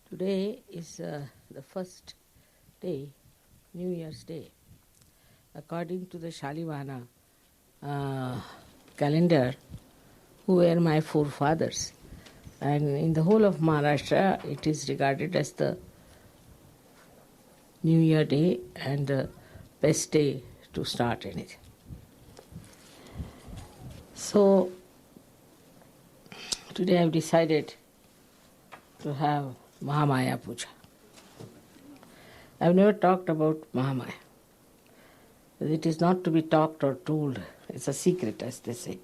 Today is the first day, New Year's Day. According to the Shalivana calendar, who were my forefathers. And in the whole of Maharashtra, it is regarded as the New Year Day and the best day to start anything. So, today I have decided to have Mahamaya Puja. I have never talked about Mahamaya. It is not to be talked or told, it's a secret, as they say.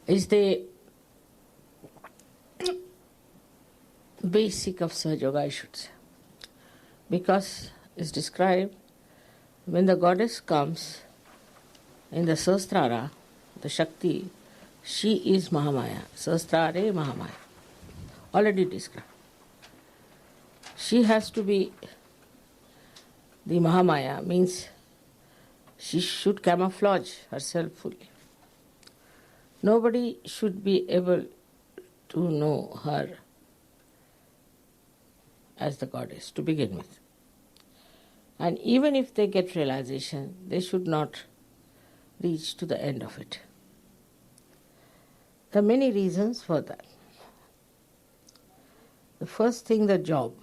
It's the basic of Sahaja Yoga, I should say. Because it's described when the goddess comes in the Sahasrara, the Shakti, she is Mahamaya. Sahasrare Mahamaya. Already described. She has to be the Mahamaya, means she should camouflage herself fully. Nobody should be able to know her as the goddess to begin with. And even if they get realization, they should not reach to the end of it. There are many reasons for that. The first thing, the job.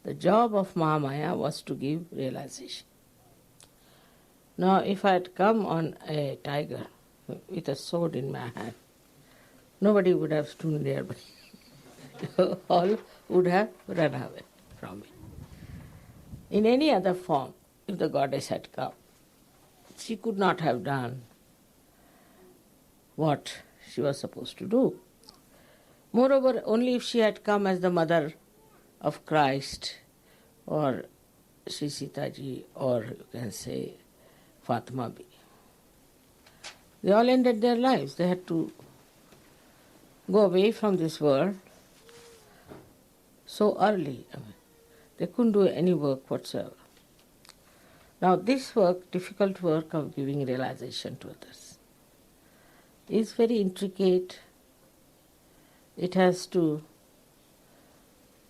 The job of Mahamaya was to give realization. Now, if I had come on a tiger with a sword in my hand, nobody would have stood nearby. All would have run away from me. In any other form, if the goddess had come, she could not have done what she was supposed to do. Moreover, only if she had come as the mother of Christ, or Shri Sita Ji, or you can say Fatima Bi. They all ended their lives. They had to go away from this world so early. They couldn't do any work whatsoever. Now this work, difficult work of giving realization to others, is very intricate. It has to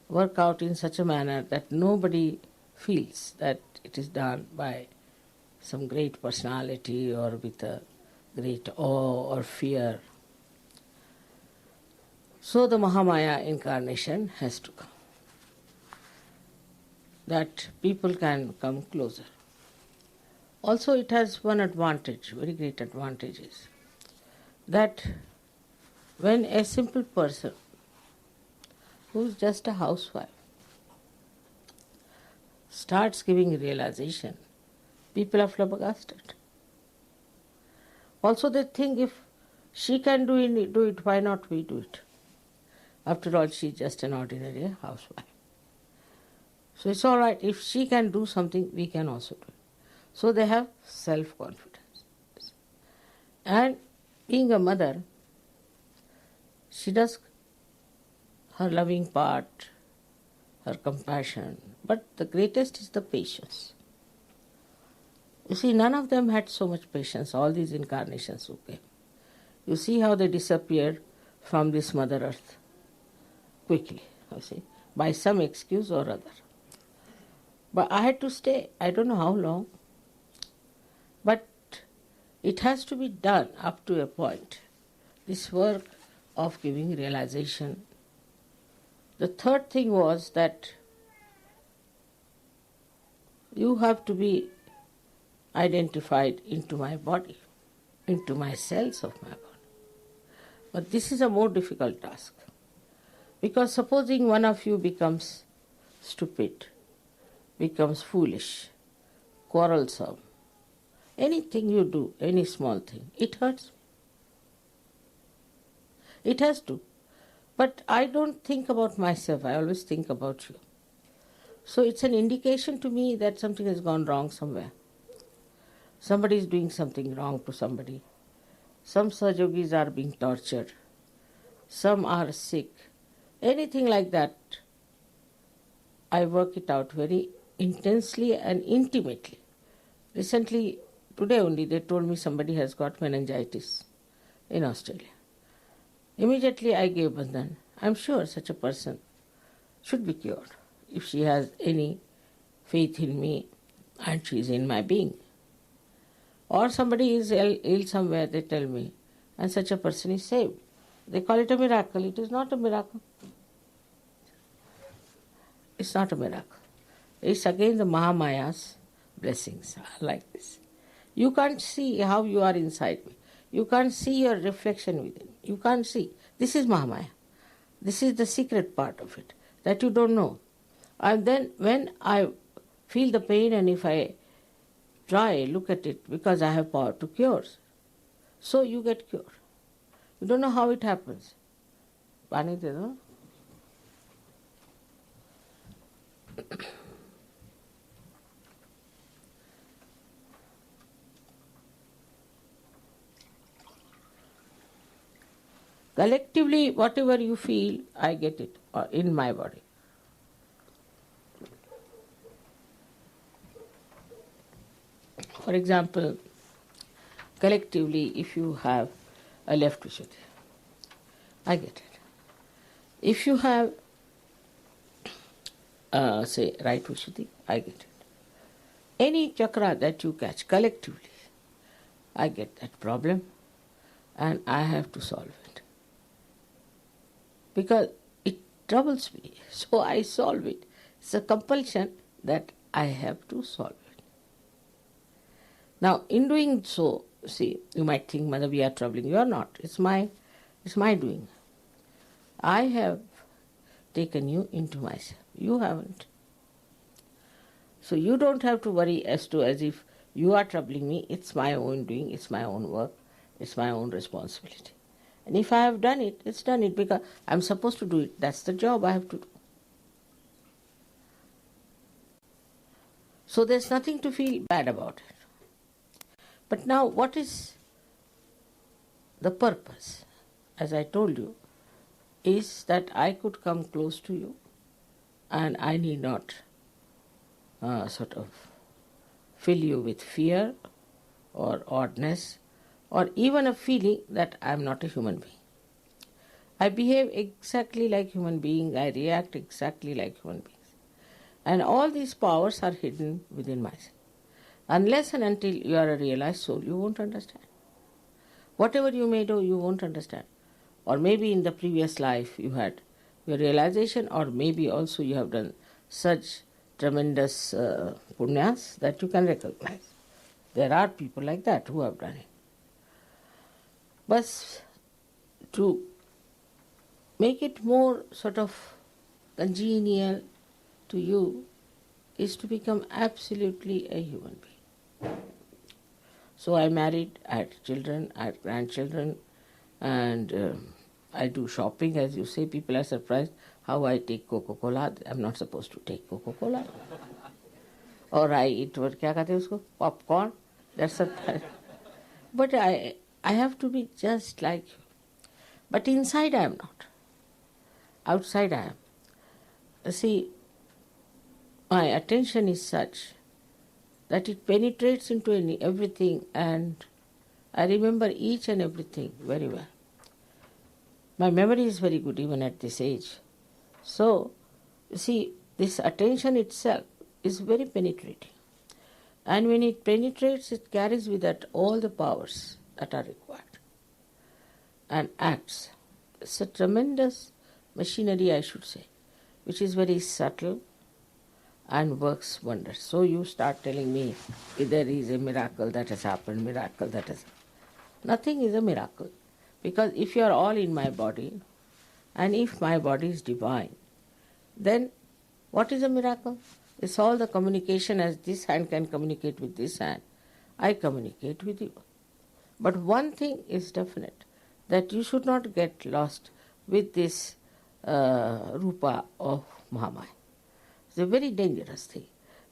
work out in such a manner that nobody feels that it is done by some great personality or with a great awe or fear. So the Mahamaya incarnation has to come, that people can come closer. Also it has one advantage, very great advantage is that when a simple person who is just a housewife starts giving realization, people are flabbergasted. Also they think if she can do it, why not we do it? After all, she is just an ordinary housewife. So it's all right, if she can do something, we can also do it. So they have self-confidence. And being a mother, she does her loving part, her compassion, but the greatest is the patience. You see, none of them had so much patience, all these incarnations who came. You see how they disappeared from this Mother Earth quickly, you see, by some excuse or other. But I had to stay, I don't know how long, but it has to be done up to a point, this work of giving realization. The third thing was that you have to be identified into my body, into my cells of my body. But this is a more difficult task. Because supposing one of you becomes stupid, becomes foolish, quarrelsome, anything you do, any small thing, it hurts me. It has to. But I don't think about myself, I always think about you. So it's an indication to me that something has gone wrong somewhere. Somebody is doing something wrong to somebody. Some Sahajogis are being tortured. Some are sick. Anything like that, I work it out very intensely and intimately. Recently, Today only they told me somebody has got meningitis in Australia. Immediately I gave bandhan. I'm sure such a person should be cured if she has any faith in me and she is in my being. Or somebody is ill somewhere, they tell me, and such a person is saved. They call it a miracle. It is not a miracle. It's not a miracle. It's again the Mahamaya's blessings are like this. You can't see how you are inside me. You can't see your reflection within. You can't see. This is Mahamaya. This is the secret part of it that you don't know. And then when I feel the pain and if I try, look at it, because I have power to cure, so you get cured. You don't know how it happens. Pani de do. Collectively, whatever you feel, I get it in my body. For example, collectively, if you have a left Vishuddhi, I get it. If you have, say, right Vishuddhi, I get it. Any chakra that you catch collectively, I get that problem and I have to solve it. Because it troubles me, so I solve it. It's a compulsion that I have to solve it. Now, in doing so, see, you might think, Mother, we are troubling. You are not. It's my doing. I have taken you into myself. You haven't. So you don't have to worry as if you are troubling me. It's my own doing. It's my own work. It's my own responsibility. And if I have done it, it's done it because I'm supposed to do it. That's the job I have to do. So there's nothing to feel bad about it. But now what is the purpose? As I told you, is that I could come close to you and I need not sort of fill you with fear or oddness or even a feeling that I am not a human being. I behave exactly like human being, I react exactly like human beings. And all these powers are hidden within myself. Unless and until you are a realized soul, you won't understand. Whatever you may do, you won't understand. Or maybe in the previous life you had your realization, or maybe also you have done such tremendous punyas that you can recognize. There are people like that who have done it. But to make it more sort of congenial to you is to become absolutely a human being. So I married, I had children, I had grandchildren, and I do shopping. As you say, people are surprised how I take Coca-Cola. I'm not supposed to take Coca-Cola. Or I eat, what kya kehte usko? Popcorn. That's a... But I have to be just like you. But inside I am not. Outside I am. See, my attention is such that it penetrates into everything, and I remember each and everything very well. My memory is very good even at this age. So, you see, this attention itself is very penetrating. And when it penetrates, it carries with it all the powers that are required and acts. It's a tremendous machinery, I should say, which is very subtle and works wonders. So you start telling me if there is a miracle that has happened, miracle that has happened. Nothing is a miracle. Because if you are all in my body, and if my body is divine, then what is a miracle? It's all the communication as this hand can communicate with this hand. I communicate with you. But one thing is definite, that you should not get lost with this rupa of Mahamaya. It's a very dangerous thing.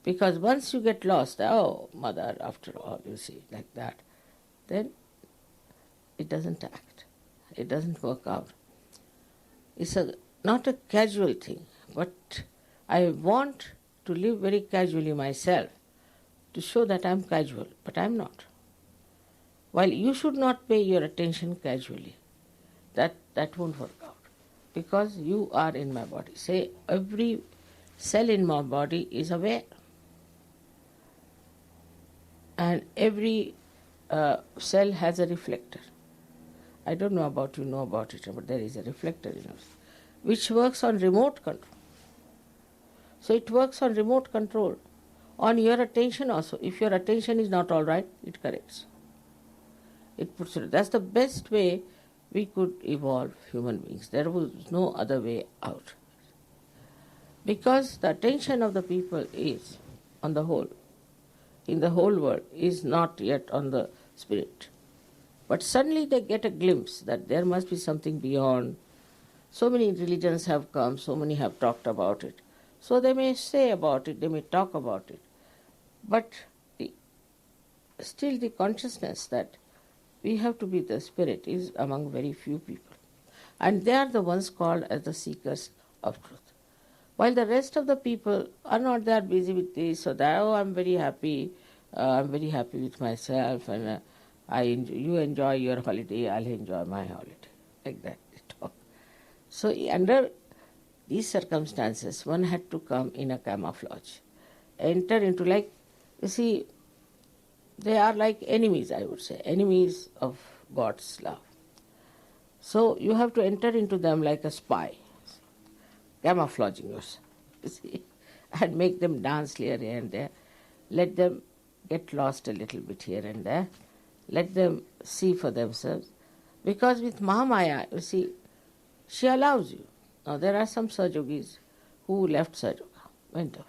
Because once you get lost, oh, mother, after all, you see, like that, then it doesn't act. It doesn't work out. It's not a casual thing, but I want to live very casually myself to show that I'm casual, but I'm not. While you should not pay your attention casually. That won't work out. Because you are in my body. Say, every cell in my body is aware. And every cell has a reflector. I don't know about you know about it, but there is a reflector in us, which works on remote control. So it works on remote control. On your attention also. If your attention is not all right, it corrects. It puts it. That's the best way we could evolve human beings. There was no other way out. Because the attention of the people is, on the whole, in the whole world, is not yet on the spirit. But suddenly they get a glimpse that there must be something beyond. So many religions have come, so many have talked about it. So they may say about it, they may talk about it. But still the consciousness that we have to be the spirit is among very few people. And they are the ones called as the seekers of truth. While the rest of the people are not that busy with this or that, oh, I'm very happy with myself, and you enjoy your holiday, I'll enjoy my holiday. Like that they talk. So under these circumstances, one had to come in a camouflage. Enter into, like, you see, they are like enemies, I would say, enemies of God's love. So you have to enter into them like a spy, camouflaging yourself, you see, and make them dance here and there. Let them get lost a little bit here and there. Let them see for themselves. Because with Mahamaya, you see, she allows you. Now there are some Sajogis who left Sajoga, went off.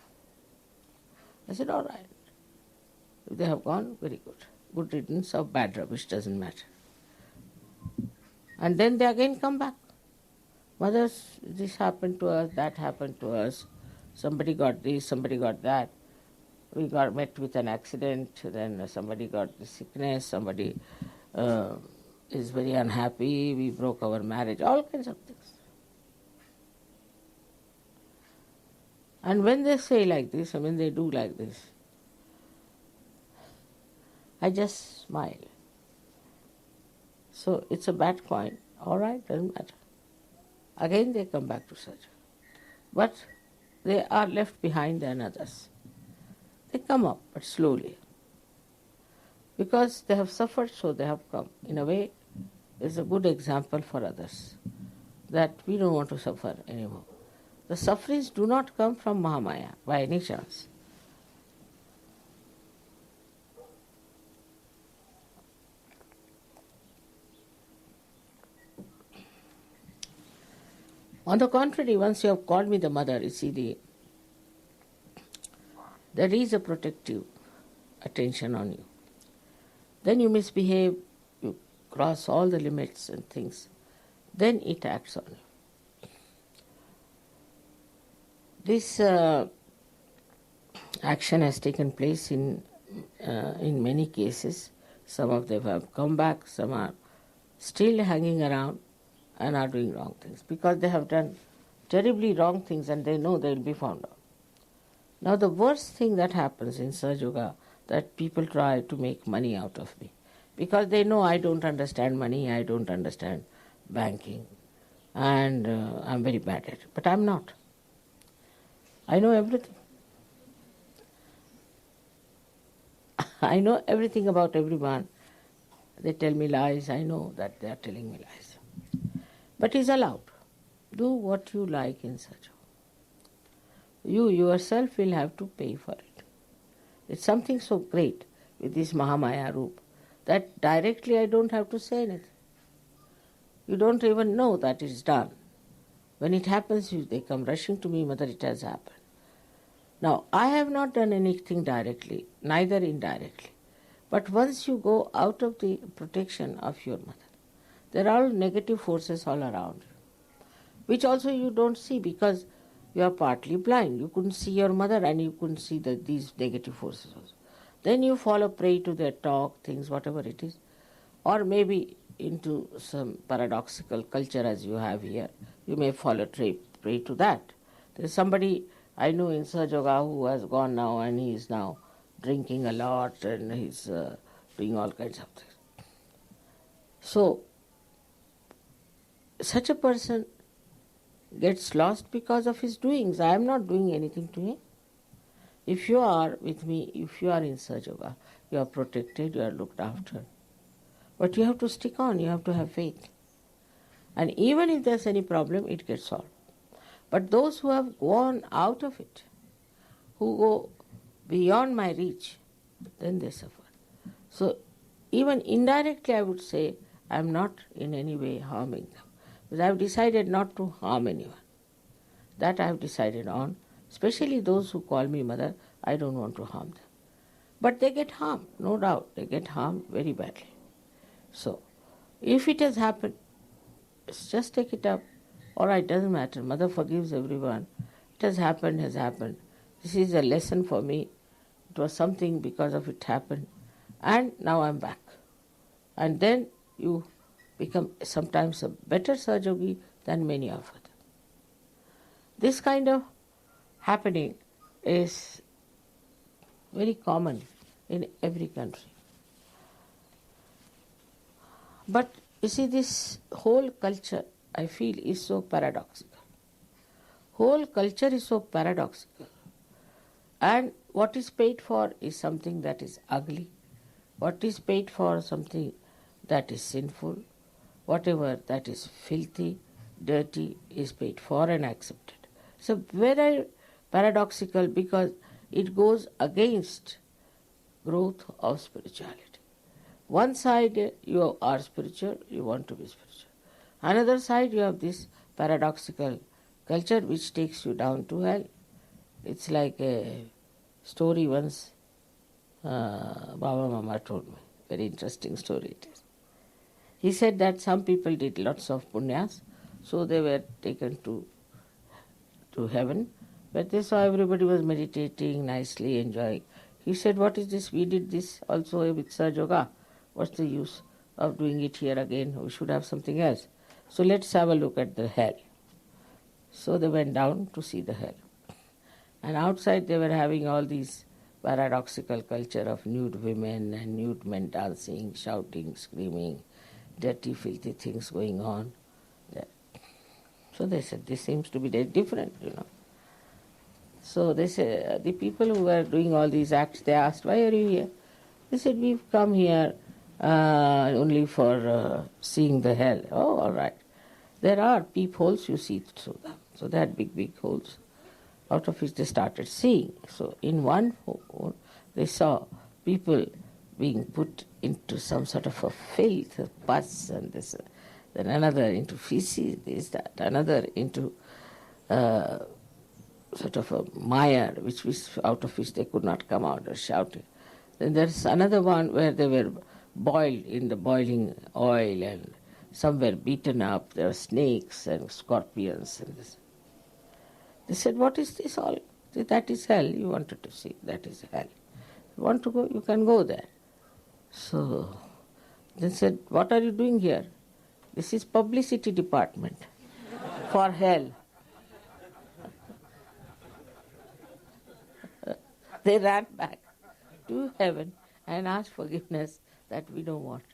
I said, all right. If they have gone, very good. Good riddance of bad rubbish, doesn't matter. And then they again come back. Mothers, this happened to us, that happened to us. Somebody got this, somebody got that. We got met with an accident, then somebody got the sickness, somebody is very unhappy, we broke our marriage, all kinds of things. And when they say like this, and when they do like this, I just smile. So it's a bad coin. All right, doesn't matter. Again they come back to surgery. But they are left behind than others. They come up, but slowly. Because they have suffered, so they have come. In a way, it's a good example for others that we don't want to suffer anymore. The sufferings do not come from Mahamaya by any chance. On the contrary, once you have called me the mother, you see, there is a protective attention on you. Then you misbehave, you cross all the limits and things, then it acts on you. This action has taken place in many cases. Some of them have come back, some are still hanging around and are doing wrong things because they have done terribly wrong things and they know they will be found out. Now the worst thing that happens in Sahaja, that people try to make money out of me because they know I don't understand money, I don't understand banking, and I'm very bad at it. But I'm not. I know everything. I know everything about everyone. They tell me lies, I know that they are telling me lies. But it's allowed. Do what you like in Sahaja. You yourself will have to pay for it. It's something so great with this Mahamaya Roop that directly I don't have to say anything. You don't even know that it's done. When it happens, they come rushing to me, Mother, it has happened. Now, I have not done anything directly, neither indirectly. But once you go out of the protection of your mother, there are negative forces all around you, which also you don't see because you are partly blind. You couldn't see your mother and you couldn't see these negative forces also. Then you fall a prey to their talk, things, whatever it is. Or maybe into some paradoxical culture as you have here. You may fall a prey to that. There is somebody I know in Sahaja who has gone now and he is now drinking a lot and he's doing all kinds of things. So, such a person gets lost because of his doings. I am not doing anything to him. If you are with me, if you are in Sahaja Yoga, you are protected, you are looked after. But you have to stick on, you have to have faith. And even if there's any problem, it gets solved. But those who have gone out of it, who go beyond my reach, then they suffer. So even indirectly I would say I am not in any way harming them. Because I have decided not to harm anyone. That I have decided on. Especially those who call me mother, I don't want to harm them. But they get harmed, no doubt. They get harmed very badly. So, if it has happened, just take it up. All right, doesn't matter. Mother forgives everyone. It has happened, has happened. This is a lesson for me. It was something because of it happened. And now I'm back. And then you become sometimes a better Sahaja than many of us. This kind of happening is very common in every country. But you see, this whole culture, I feel, is so paradoxical. Whole culture is so paradoxical. And what is paid for is something that is ugly. What is paid for something that is sinful. Whatever that is filthy, dirty, is paid for and accepted. So very paradoxical because it goes against growth of spirituality. One side you are spiritual, you want to be spiritual. Another side you have this paradoxical culture which takes you down to hell. It's like a story once Baba Mama told me. Very interesting story it is. He said that some people did lots of punyas, so they were taken to heaven. But they saw everybody was meditating, nicely enjoying. He said, what is this? We did this also with Sahaja Yoga. What's the use of doing it here again? We should have something else. So let's have a look at the hell. So they went down to see the hell. And outside they were having all these paradoxical culture of nude women and nude men dancing, shouting, screaming, dirty, filthy things going on. So they said, this seems to be very different, So they said, the people who were doing all these acts, they asked, why are you here? They said, we've come here only for seeing the hell. Oh, all right. There are peepholes, you see through them. So they had big, big holes, out of which they started seeing. So in one hole, they saw people being put into some sort of a filth, a pus, and this, then another into feces, this, that, another into sort of a mire, out of which they could not come out, or shouting. Then there's another one where they were boiled in the boiling oil, and some were beaten up. There were snakes and scorpions and this. They said, what is this all? That is hell. You wanted to see. That is hell. You want to go? You can go there. So they said, what are you doing here? This is publicity department for hell. They ran back to heaven and asked forgiveness that we don't want.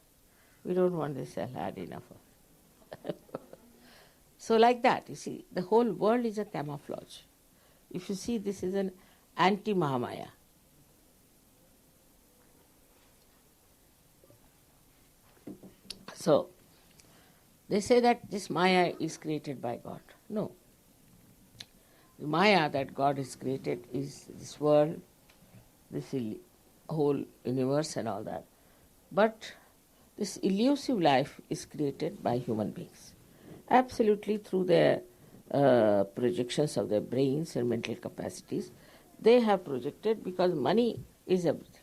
We don't want this hell, had enough of it. So like that, you see, the whole world is a camouflage. If you see, this is an anti-Mahamaya. So, they say that this Maya is created by God. No. The Maya that God has created is this world, this whole universe and all that. But this elusive life is created by human beings, absolutely through their projections of their brains and mental capacities. They have projected, because money is everything.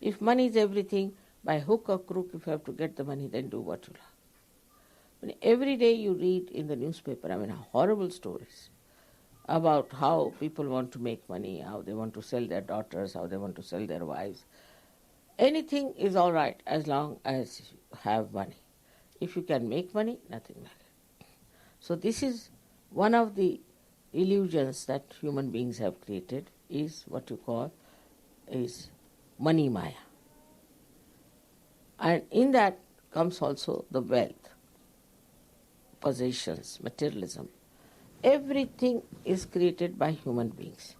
If money is everything, by hook or crook, if you have to get the money, then do what you love. Every day you read in the newspaper, horrible stories about how people want to make money, how they want to sell their daughters, how they want to sell their wives. Anything is all right as long as you have money. If you can make money, nothing matters. So this is one of the illusions that human beings have created, is what you call is money Maya. And in that comes also the wealth, possessions, materialism. Everything is created by human beings.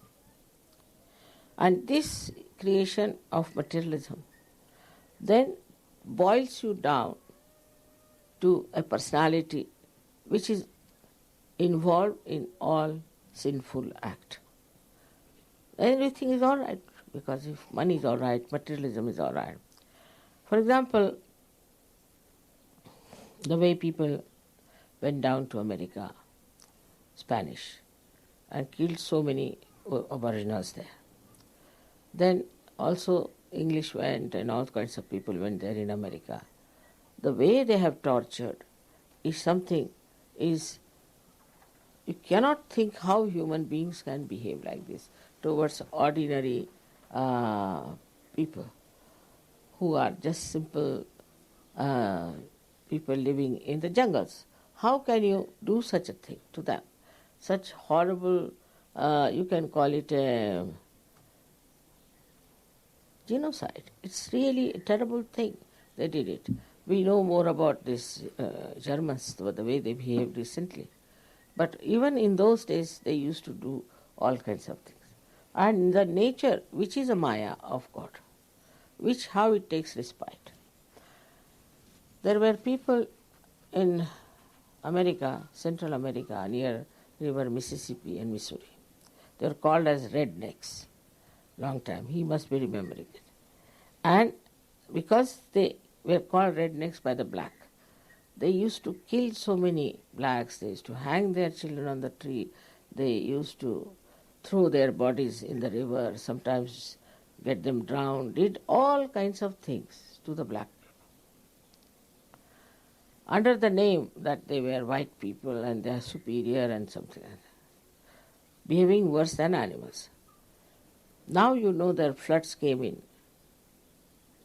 And this creation of materialism then boils you down to a personality which is involved in all sinful act. Everything is all right, because if money is all right, materialism is all right. For example, the way people went down to America, Spanish, and killed so many aboriginals there. Then also English went and all kinds of people went there in America. The way they have tortured is something, you cannot think how human beings can behave like this towards ordinary people who are just simple people living in the jungles. How can you do such a thing to them? Such horrible, you can call it a genocide. It's really a terrible thing. They did it. We know more about this Germans, the way they behaved recently. But even in those days, they used to do all kinds of things. And the nature, which is a Maya of God, how it takes respite. There were people in America, Central America, near river Mississippi and Missouri. They were called as rednecks. Long time. He must be remembering it. And because they were called rednecks by the black, they used to kill so many blacks. They used to hang their children on the tree. They used to throw their bodies in the river, sometimes get them drowned, did all kinds of things to the black people. Under the name that they were white people and they are superior and something like that. Behaving worse than animals. Now you know their floods came in.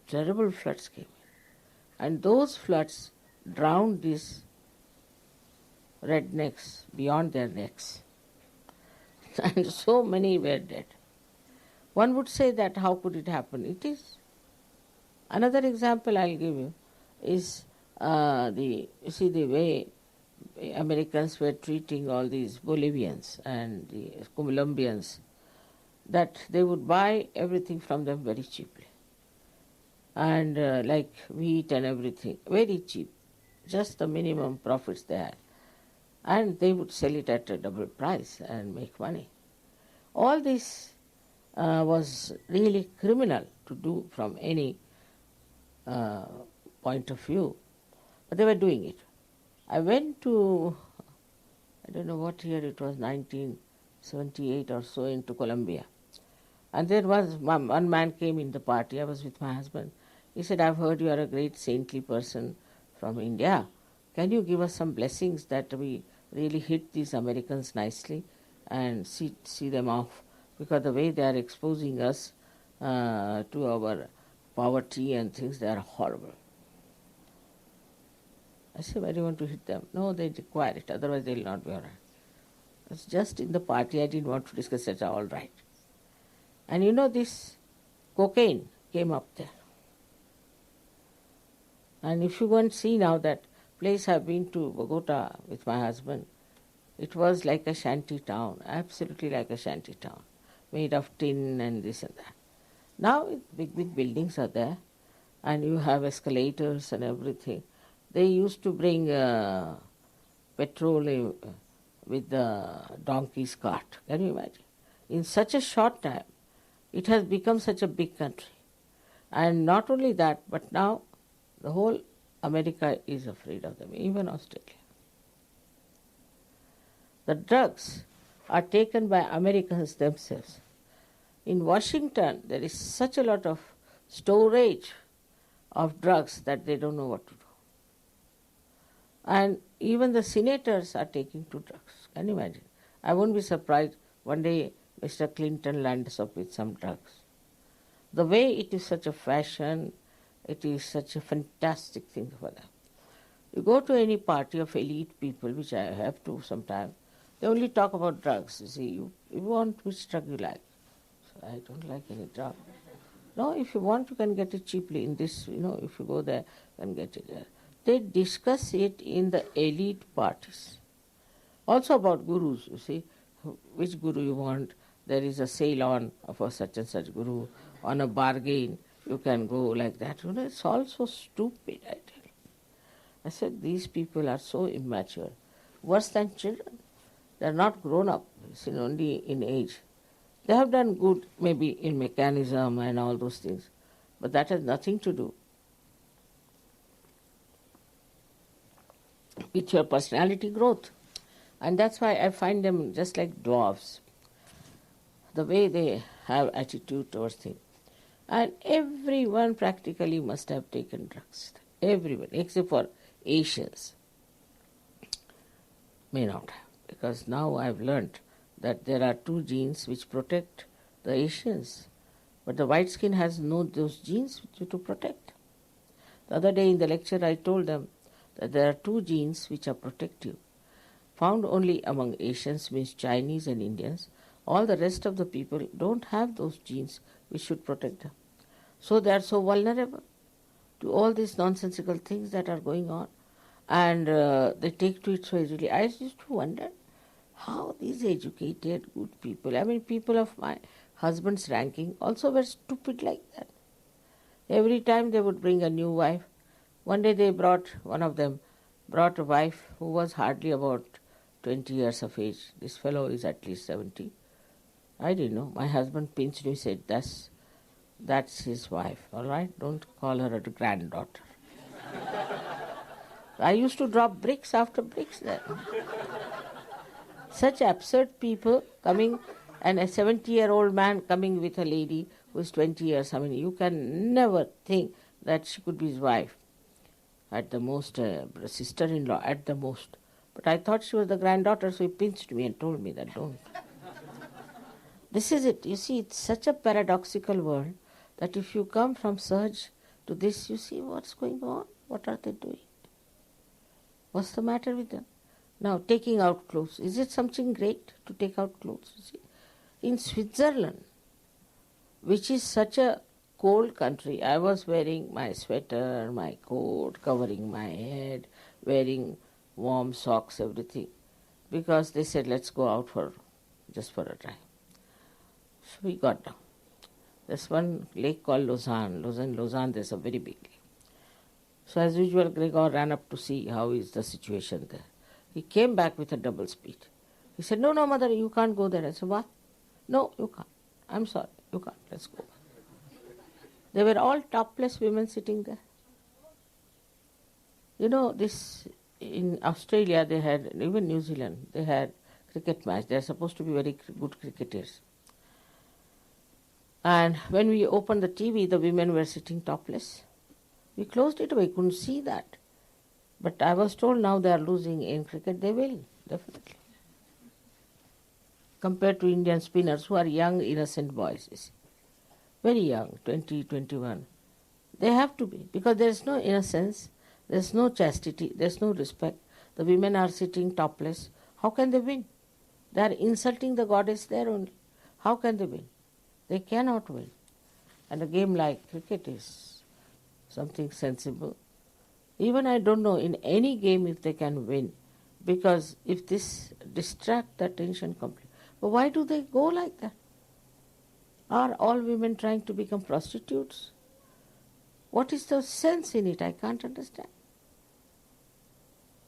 Terrible floods came in. And those floods drowned these rednecks beyond their necks. And so many were dead. One would say that how could it happen? It is. Another example I'll give you is the way Americans were treating all these Bolivians and the Colombians, that they would buy everything from them very cheaply. And like wheat and everything, very cheap, just the minimum profits they had. And they would sell it at a double price and make money. All this was really criminal to do from any point of view, but they were doing it. I went to, I don't know what year it was, 1978 or so, into Colombia. And there was one man came in the party. I was with my husband. He said, "I've heard you are a great saintly person from India. Can you give us some blessings that we really hit these Americans nicely and see them off? Because the way they are exposing us to our poverty and things, they are horrible." I said, "Why do you want to hit them?" "No, they require it, otherwise they will not be all right." It's just in the party, I didn't want to discuss it, all right. And you know, this cocaine came up there. And if you go and see now that place I've been to, Bogota, with my husband, it was like a shanty town, absolutely like a shanty town, made of tin and this and that. Now big buildings are there, and you have escalators and everything. They used to bring petrol with the donkey's cart. Can you imagine? In such a short time, it has become such a big country. And not only that, but now the whole America is afraid of them, even Australia. The drugs are taken by Americans themselves. In Washington, there is such a lot of storage of drugs that they don't know what to do. And even the senators are taking to drugs. Can you imagine? I won't be surprised one day Mr. Clinton lands up with some drugs. The way it is such a fashion, it is such a fantastic thing for them. You go to any party of elite people, which I have to sometimes, they only talk about drugs. You see, you want which drug you like. So I don't like any drug. No, if you want, you can get it cheaply in this, if you go there, you can get it there. they discuss it in the elite parties. Also about gurus, you see, which guru you want. There is a sale on for such and such guru, on a bargain, you can go like that. You know, it's all so stupid, I tell you. I said, these people are so immature, worse than children. They are not grown up, only in age. They have done good maybe in mechanism and all those things, but that has nothing to do with your personality growth. And that's why I find them just like dwarfs, the way they have attitude towards things. And everyone practically must have taken drugs. Everyone, except for Asians, may not have. Because now I've learnt that there are two genes which protect the Asians. But the white skin has no those genes to protect. The other day in the lecture I told them that there are two genes which are protective. Found only among Asians, means Chinese and Indians. All the rest of the people don't have those genes which should protect them. So they are so vulnerable to all these nonsensical things that are going on. And they take to it so easily. I used to wonder how these educated, good people, I mean people of my husband's ranking also were stupid like that. Every time they would bring a new wife. One day one of them brought a wife who was hardly about 20 years of age. This fellow is at least 70. I didn't know. My husband pinched me, said, that's his wife, all right? Don't call her a granddaughter. I used to drop bricks after bricks there. Such absurd people coming, and a 70-year-old man coming with a lady who is 20 years. I mean, you can never think that she could be his wife. At the most, sister-in-law, at the most. But I thought she was the granddaughter, so he pinched me and told me that don't. This is it. You see, it's such a paradoxical world that if you come from Sahaj to this, you see what's going on. What are they doing? What's the matter with them? Now, taking out clothes. Is it something great to take out clothes? You see? In Switzerland, which is such a cold country, I was wearing my sweater, my coat, covering my head, wearing warm socks, everything, because they said, let's go out just for a drive. So we got down. There's one lake called Lausanne. Lausanne, there's a very big lake. So as usual, Gregor ran up to see how is the situation there. He came back with a double speed. He said, no, mother, you can't go there. I said, what? No, you can't. I'm sorry, you can't. Let's go. They were all topless women sitting there. You know, this in Australia they had, even New Zealand, they had cricket match. They're supposed to be very good cricketers. And when we opened the TV, the women were sitting topless. We closed it away, couldn't see that. But I was told now they are losing in cricket. They will, definitely. Compared to Indian spinners who are young, innocent boys, you see. Very young, 20, 21. They have to be, because there is no innocence, there is no chastity, there is no respect. The women are sitting topless. How can they win? They are insulting the goddess there only. How can they win? They cannot win. And a game like cricket is something sensible. Even I don't know in any game if they can win, because if this distract the attention completely. But why do they go like that? Are all women trying to become prostitutes? What is the sense in it? I can't understand.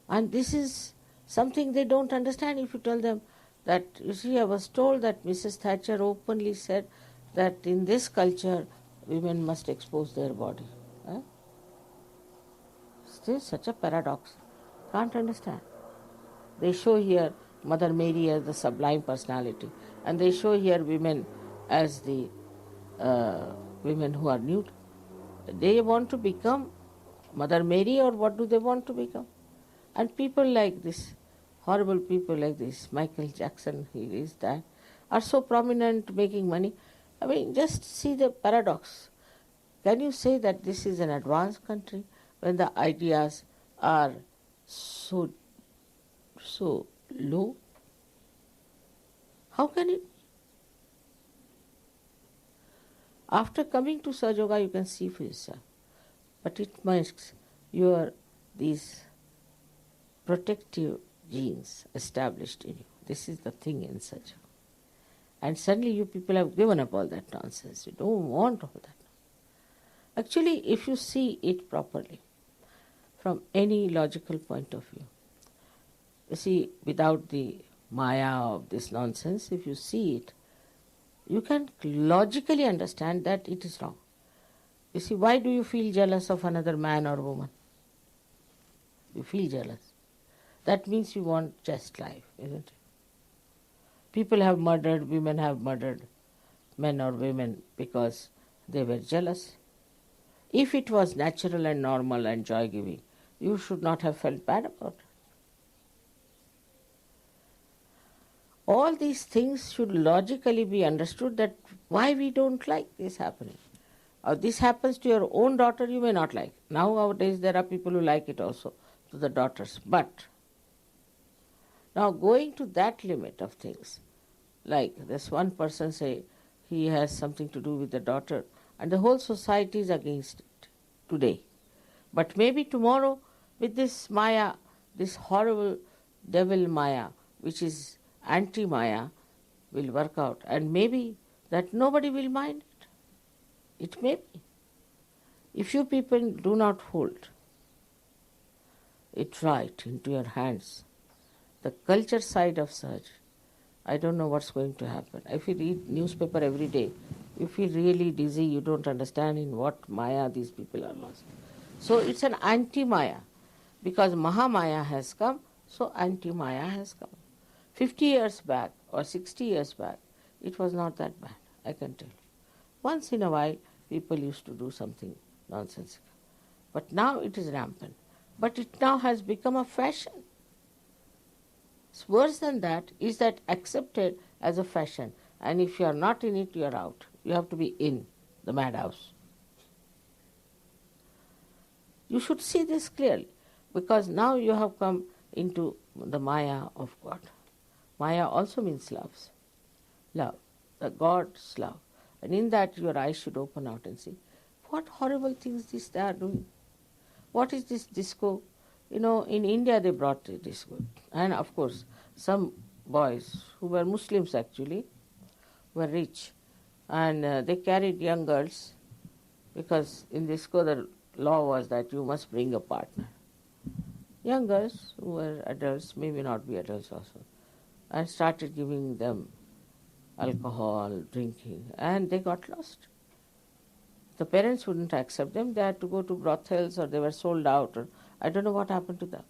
And this is something they don't understand if you tell them that, you see, I was told that Mrs. Thatcher openly said that in this culture, women must expose their body. Still such a paradox. Can't understand. They show here Mother Mary as the sublime personality, and they show here women as the women who are nude. They want to become Mother Mary, or what do they want to become? And people like this, horrible people like this, Michael Jackson, he is that, are so prominent, making money. I mean, just see the paradox. Can you say that this is an advanced country when the ideas are so low? How can it be? After coming to Sahaja Yoga, you can see for yourself. But it makes your these protective genes established in you. This is the thing in such. And suddenly you people have given up all that nonsense. You don't want all that. Actually, if you see it properly, from any logical point of view, you see, without the maya of this nonsense, if you see it, you can logically understand that it is wrong. You see, why do you feel jealous of another man or woman? You feel jealous. That means you want just life, isn't it? People have murdered, women have murdered men or women because they were jealous. If it was natural and normal and joy-giving, you should not have felt bad about it. All these things should logically be understood, that why we don't like this happening. Or this happens to your own daughter, you may not like. Nowadays there are people who like it also to the daughters. But now going to that limit of things, like this one person say he has something to do with the daughter and the whole society is against it today. But maybe tomorrow with this Maya, this horrible devil Maya, which is anti-Maya, will work out, and maybe that nobody will mind it. It may be. If you people do not hold it right into your hands, the culture side of Sahaj, I don't know what's going to happen. If you read newspaper every day, you feel really dizzy, you don't understand in what Maya these people are lost. So it's an anti-Maya. Because Mahamaya has come, so anti-Maya has come. 50 years back or 60 years back, it was not that bad, I can tell you. Once in a while, people used to do something nonsensical. But now it is rampant. But it now has become a fashion. It's worse than that, is that accepted as a fashion. And if you are not in it, you are out. You have to be in the madhouse. You should see this clearly, because now you have come into the Maya of God. Maya also means loves. Love, the God's love. And in that your eyes should open out and see what horrible things they are doing. What is this disco? You know, in India they brought the disco. And of course, some boys who were Muslims actually, were rich. And they carried young girls, because in disco the law was that you must bring a partner. Young girls who were adults, maybe not be adults also, and started giving them alcohol, drinking, and they got lost. The parents wouldn't accept them. They had to go to brothels, or they were sold out, or I don't know what happened to them.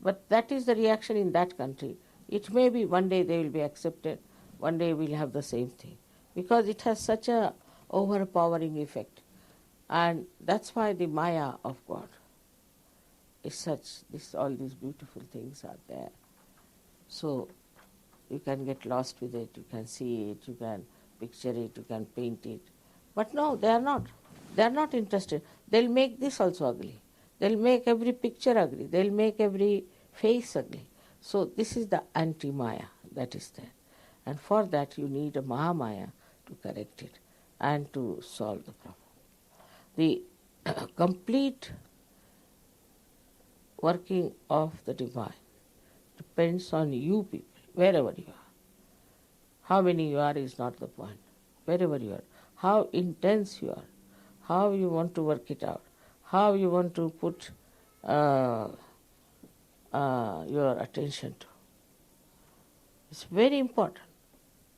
But that is the reaction in that country. It may be one day they will be accepted, one day we'll have the same thing, because it has such a overpowering effect. And that's why the Maya of God is such. All these beautiful things are there. So you can get lost with it, you can see it, you can picture it, you can paint it. But no, they are not. They are not interested. They'll make this also ugly. They'll make every picture ugly. They'll make every face ugly. So this is the anti-Maya that is there. And for that you need a Mahamaya to correct it and to solve the problem. The complete working of the divine depends on you people, wherever you are. How many you are is not the point. Wherever you are, how intense you are, how you want to work it out, how you want to put your attention to. It's very important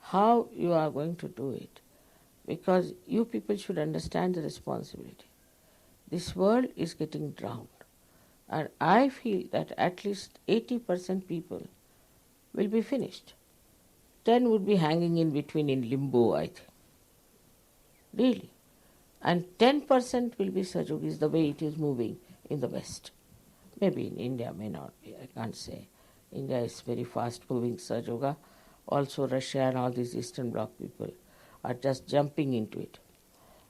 how you are going to do it, because you people should understand the responsibility. This world is getting drowned, and I feel that at least 80% people will be finished. 10 would be hanging in between in limbo, I think. Really. And 10% will be Sajogis, the way it is moving in the West. Maybe in India, may not be, I can't say. India is very fast moving Sajoga. Also Russia and all these Eastern Bloc people are just jumping into it.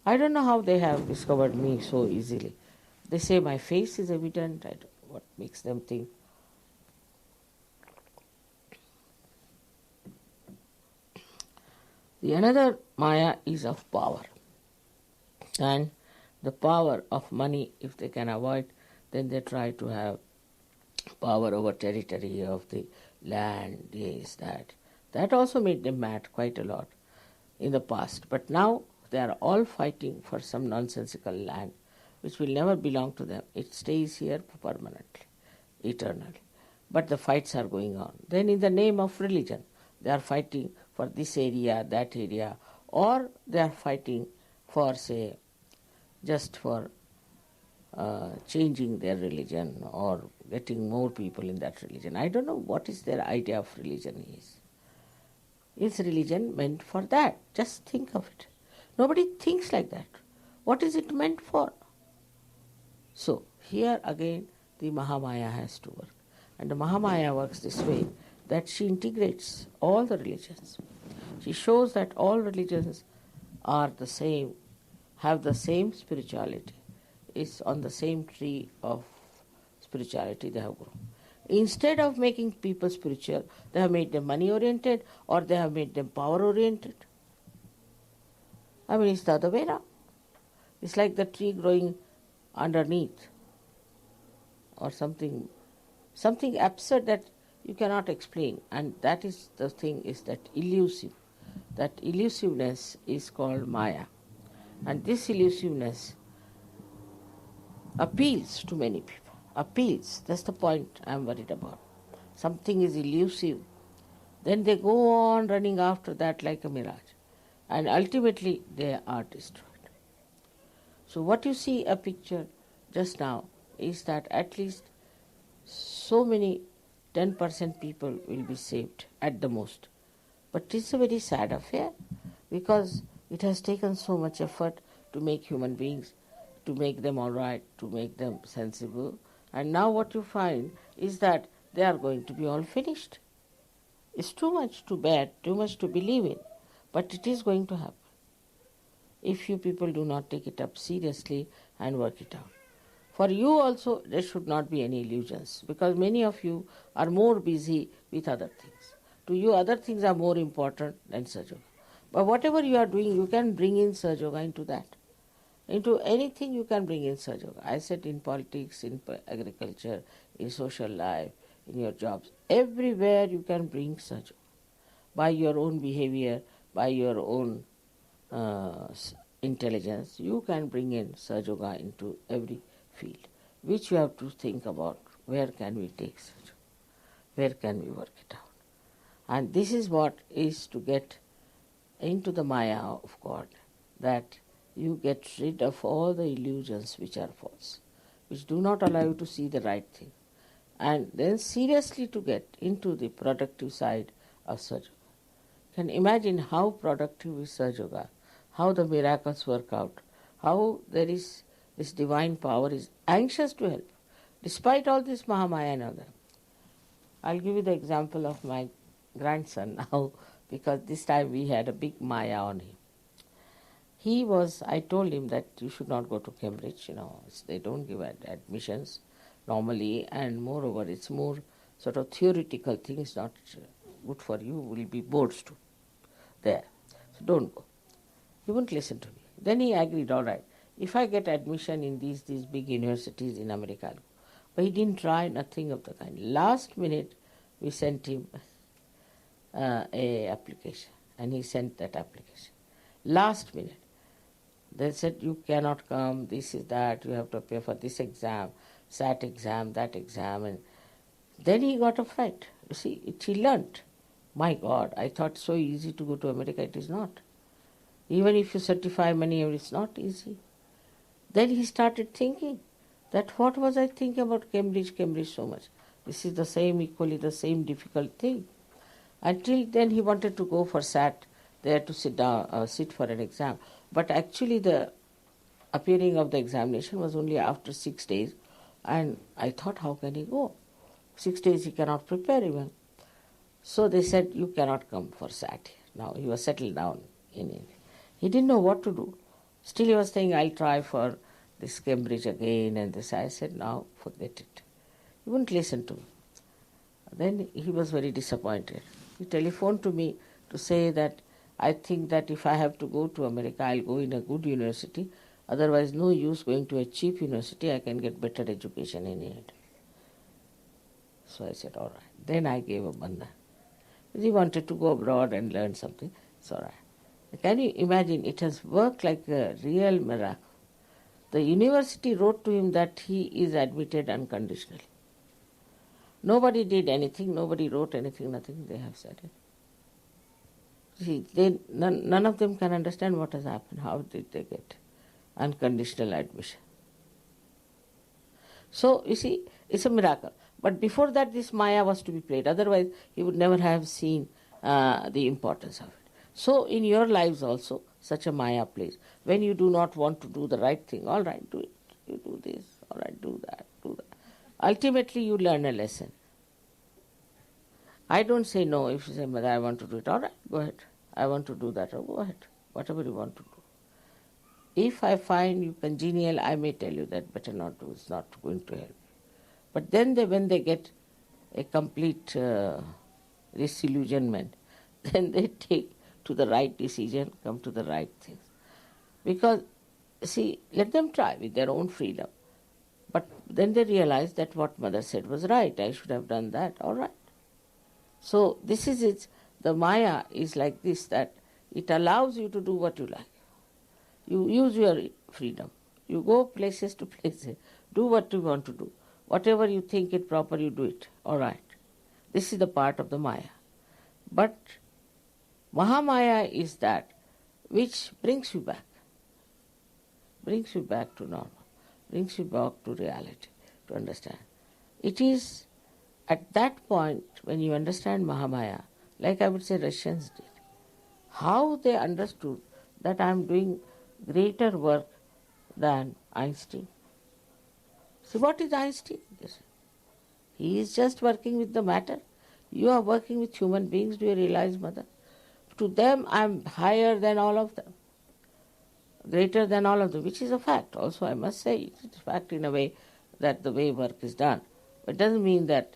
I don't know how they have discovered me so easily. They say my face is evident. I don't know what makes them think. The another Maya is of power. And the power of money, if they can avoid, Then they try to have power over territory of the land, this, that. That also made them mad quite a lot in the past. But now they are all fighting for some nonsensical land which will never belong to them. It stays here permanently, eternally. But the fights are going on. Then in the name of religion, they are fighting for this area, that area, or they are fighting for, say, just for changing their religion or getting more people in that religion. I don't know what is their idea of religion is. Is religion meant for that? Just think of it. Nobody thinks like that. What is it meant for? So, here again the Mahamaya has to work. And the Mahamaya works this way, that she integrates all the religions. She shows that all religions are the same, have the same spirituality, is on the same tree of spirituality they have grown. Instead of making people spiritual, they have made them money-oriented or they have made them power-oriented. I mean, it's the other way around. It's like the tree growing underneath or something absurd that you cannot explain. And that is the thing, is that elusive. That elusiveness is called Maya. And this elusiveness appeals to many people. Appeals, that's the point I'm worried about. Something is elusive. Then they go on running after that like a mirage. And ultimately they are destroyed. So what you see a picture just now is that at least so many 10% people will be saved at the most. But it's a very sad affair because it has taken so much effort to make human beings, to make them all right, to make them sensible. And now what you find is that they are going to be all finished. It's too much to bear, too much to believe in, but it is going to happen if you people do not take it up seriously and work it out. For you also, there should not be any illusions, because many of you are more busy with other things. To you, other things are more important than Sahaja Yoga. But whatever you are doing, you can bring in Sahaja Yoga into that. Into anything you can bring in Sahaja Yoga. I said in politics, in agriculture, in social life, in your jobs. Everywhere you can bring Sahaja Yoga. By your own behavior, by your own intelligence, you can bring in Sahaja Yoga into every field, which you have to think about. Where can we take Sahaja Yoga? Where can we work it out? And this is what is to get into the Maya of God, that you get rid of all the illusions which are false, which do not allow you to see the right thing. And then seriously to get into the productive side of Sahaja Yoga. You can imagine how productive is Sahaja Yoga, how the miracles work out, how there is this divine power is anxious to help, despite all this Mahamaya and all that. I'll give you the example of my grandson now, because this time we had a big Maya on him. I told him that you should not go to Cambridge, they don't give admissions normally, and moreover it's more sort of theoretical things, not good for you, will be boards too there. So don't go. He wouldn't listen to me. Then he agreed, all right, if I get admission in these big universities in America, I'll go. But he didn't try, nothing of the kind. Last minute we sent him a application, and he sent that application. Last minute. They said, you cannot come, this is that, you have to pay for this exam, that exam, and then he got a fright. You see, he learnt. My God, I thought so easy to go to America, it is not. Even if you certify money, it's not easy. Then he started thinking that what was I thinking about Cambridge so much? This is equally the same difficult thing. Until then he wanted to go for SAT, there to sit for an exam. But actually the appearing of the examination was only after 6 days, and I thought, how can he go? 6 days he cannot prepare even. So they said, you cannot come for SAT. Now he was settled down in India. He didn't know what to do. Still he was saying, I'll try for this Cambridge again and this. I said, now forget it. He wouldn't listen to me. Then he was very disappointed. He telephoned to me to say that I think that if I have to go to America, I'll go in a good university. Otherwise, no use going to a cheap university, I can get better education in India. So I said, all right. Then I gave a bandhan. He wanted to go abroad and learn something. It's all right. Can you imagine? It has worked like a real miracle. The university wrote to him that he is admitted unconditionally. Nobody did anything, nobody wrote anything, nothing, they have said it. See, none of them can understand what has happened. How did they get unconditional admission? So, you see, it's a miracle. But before that, this Maya was to be played. Otherwise, he would never have seen the importance of it. So, in your lives also, such a Maya plays. When you do not want to do the right thing, all right, do it. You do this, all right, do that, do that. Ultimately, you learn a lesson. I don't say no. If you say, Mother, I want to do it, all right, go ahead. I want to do that, go ahead. Whatever you want to do. If I find you congenial, I may tell you that better not do, it's not going to help you. But then when they get a complete disillusionment, then they take to the right decision, come to the right things. Because, see, let them try with their own freedom. But then they realize that what Mother said was right, I should have done that, all right. So this is it. The Maya is like this, that it allows you to do what you like. You use your freedom. You go places to places. Do what you want to do. Whatever you think it proper, you do it. All right. This is the part of the Maya. But Mahamaya is that which brings you back. Brings you back to normal. Brings you back to reality, to understand. It is at that point when you understand Mahamaya, like I would say Russians did, how they understood that I am doing greater work than Einstein. See, what is Einstein? He is just working with the matter. You are working with human beings, do you realize, Mother? To them, I am higher than all of them, greater than all of them, which is a fact. Also, I must say, it's a fact in a way that the way work is done. But it doesn't mean that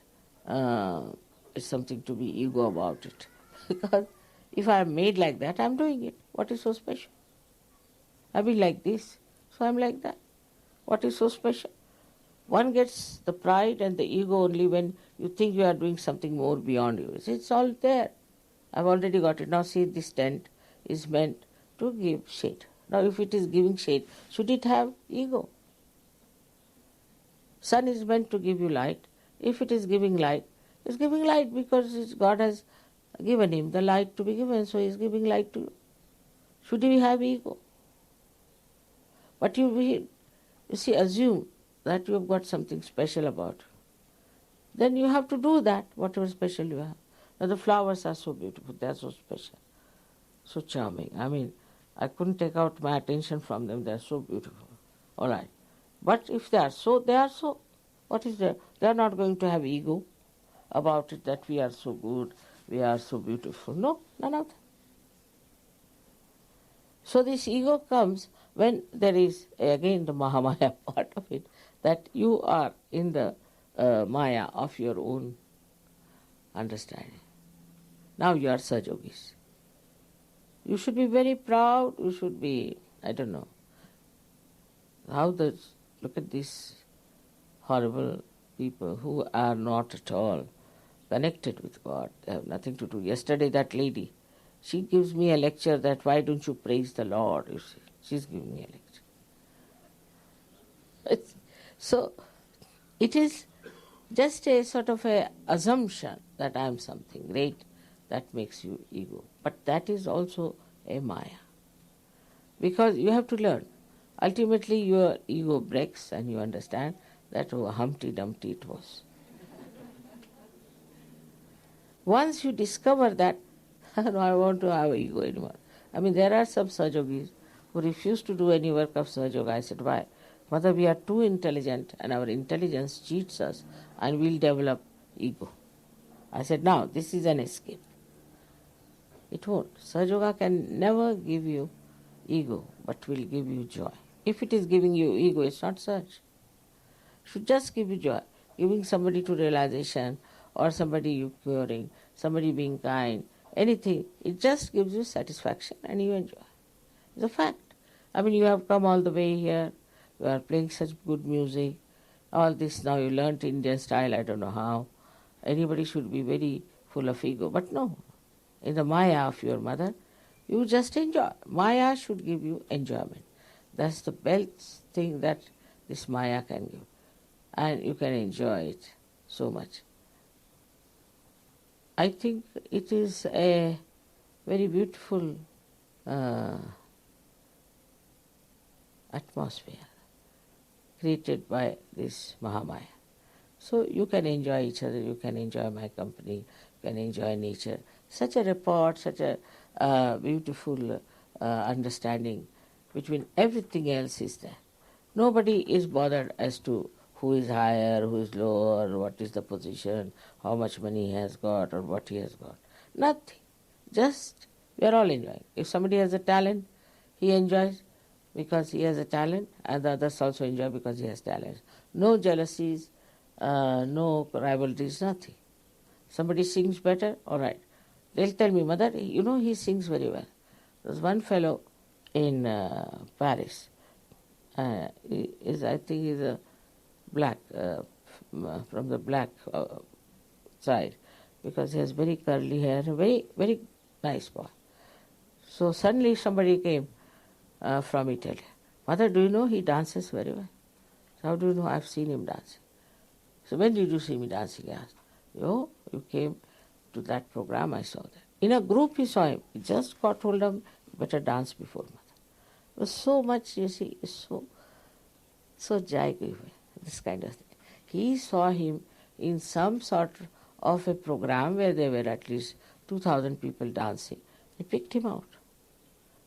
it's something to be ego about it. Because if I am made like that, I am doing it. What is so special? I be like this, so I am like that. What is so special? One gets the pride and the ego only when you think you are doing something more beyond you. It's all there. I've already got it. Now see, this tent is meant to give shade. Now if it is giving shade, should it have ego? Sun is meant to give you light. If it is giving light, it's giving light because God has given him the light to be given, so he is giving light to you. Should he have ego? But you see, assume that you have got something special about you. Then you have to do that, whatever special you have. Now the flowers are so beautiful, they are so special, so charming. I mean, I couldn't take out my attention from them, they are so beautiful. All right. But if they are so, they are so. What is there? They are not going to have ego about it that we are so good, we are so beautiful. No, none of them. So this ego comes when there is, again, the Mahamaya part of it, that you are in the Maya of your own understanding. Now you are Sajogis. You should be very proud, you should be, I don't know, look at these horrible people who are not at all connected with God. They have nothing to do. Yesterday that lady, she gives me a lecture that why don't you praise the Lord, you see. She's giving me a lecture. So it is just a sort of a assumption that I am something great that makes you ego. But that is also a Maya. Because you have to learn. Ultimately your ego breaks and you understand that, oh, Humpty Dumpty it was. Once you discover that, no, I want to have ego anymore. I mean, there are some Sajogis who refuse to do any work of Sahajoga. I said, why? Mother, we are too intelligent and our intelligence cheats us and we'll develop ego. I said, now, this is an escape. It won't. Sahajoga can never give you ego, but will give you joy. If it is giving you ego, it's not Sahaj. It should just give you joy. Giving somebody to realization or somebody you curing, somebody being kind, anything, it just gives you satisfaction and you enjoy. It's a fact. I mean, you have come all the way here, you are playing such good music, all this now you learnt Indian style, I don't know how. Anybody should be very full of ego. But no, in the Maya of your mother, you just enjoy. Maya should give you enjoyment. That's the best thing that this Maya can give. And you can enjoy it so much. I think it is a very beautiful atmosphere created by this Mahamaya. So you can enjoy each other, you can enjoy my company, you can enjoy nature. Such a rapport, such a beautiful understanding between everything else is there. Nobody is bothered as to who is higher, who is lower, what is the position, how much money he has got or what he has got. Nothing. Just we are all enjoying. If somebody has a talent, he enjoys because he has a talent, and the others also enjoy because he has talent. No jealousies, no rivalries, nothing. Somebody sings better, all right. They'll tell me, Mother, you know he sings very well. There was one fellow in Paris. I think he's a black, from the black side, because he has very curly hair, very, very nice boy. So suddenly somebody came from Italy. Mother, do you know he dances very well? So how do you know? I've seen him dancing. So when did you see me dancing? He asked. You came to that program, I saw that. In a group he saw him. He just got hold of him, better dance before Mother. It was so much, you see, so jai-given, this kind of thing. He saw him in some sort of a program where there were at least 2,000 people dancing. He picked him out.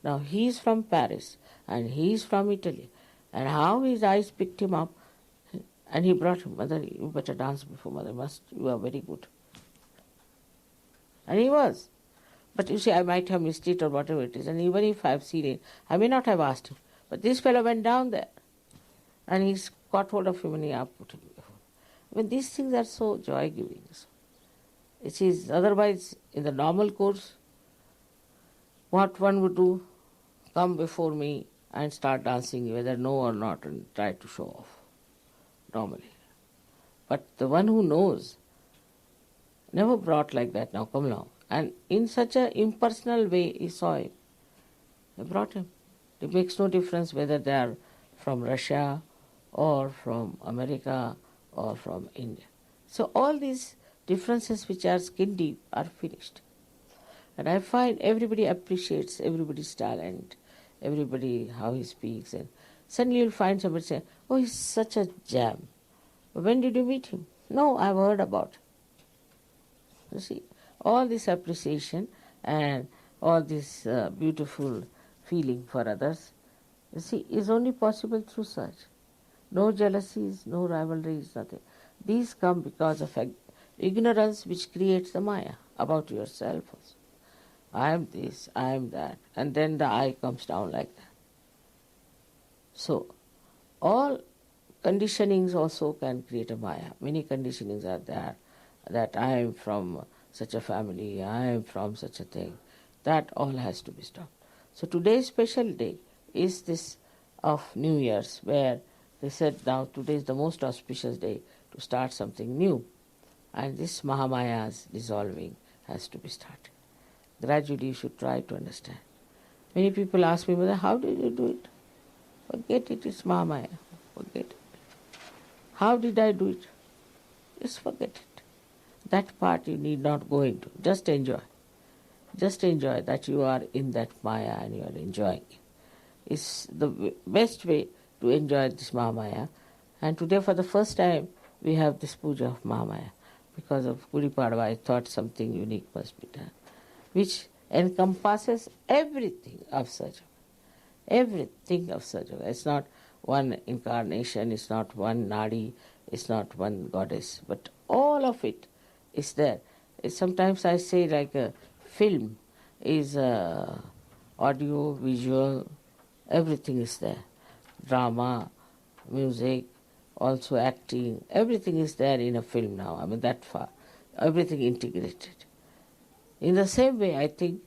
Now he is from Paris and he is from Italy. And how his eyes picked him up, and he brought him, Mother, you better dance before Mother, you are very good. And he was. But you see, I might have missed it or whatever it is, and even if I have seen it, I may not have asked him. But this fellow went down there, and he's caught hold of him and he put him before. I mean, these things are so joy-giving. It is otherwise, in the normal course, what one would do, come before me and start dancing, whether know or not, and try to show off, normally. But the one who knows, never brought like that, now come along. And in such an impersonal way, he saw him. They brought him. It makes no difference whether they are from Russia or from America or from India. So all these differences which are skin deep are finished. And I find everybody appreciates everybody's talent, everybody how he speaks. And suddenly you'll find somebody say, oh, he's such a gem. When did you meet him? No, I've heard about him. You see, all this appreciation and all this beautiful feeling for others, you see, is only possible through such. No jealousies, no rivalries, nothing. These come because of ignorance which creates the Maya about yourself also. I am this, I am that, and then the I comes down like that. So, all conditionings also can create a Maya. Many conditionings are there, that I am from such a family, I am from such a thing. That all has to be stopped. So today's special day is this of New Year's, where they said now today is the most auspicious day to start something new. And this Mahamaya's dissolving has to be started. Gradually you should try to understand. Many people ask me, Mother, how did you do it? Forget it, it's Mahamaya. Forget it. How did I do it? Just forget it. That part you need not go into. Just enjoy. Just enjoy that you are in that Maya and you are enjoying it. It's the best way to enjoy this Mahamaya. And today for the first time we have this Puja of Mahamaya. Because of Gudi Padwa, I thought something unique must be done, which encompasses everything of Saja. Everything of Saja. It's not one incarnation, it's not one Nadi, it's not one goddess, but all of it is there. Sometimes I say like a film is audio, visual, everything is there. Drama, music, also acting, everything is there in a film now. I mean that far. Everything integrated. In the same way, I think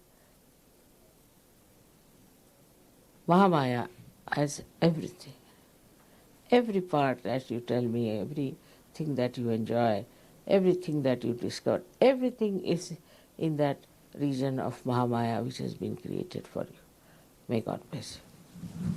Mahamaya as everything. Every part that you tell me, everything that you enjoy, everything that you discover, everything is in that region of Mahamaya which has been created for you. May God bless you.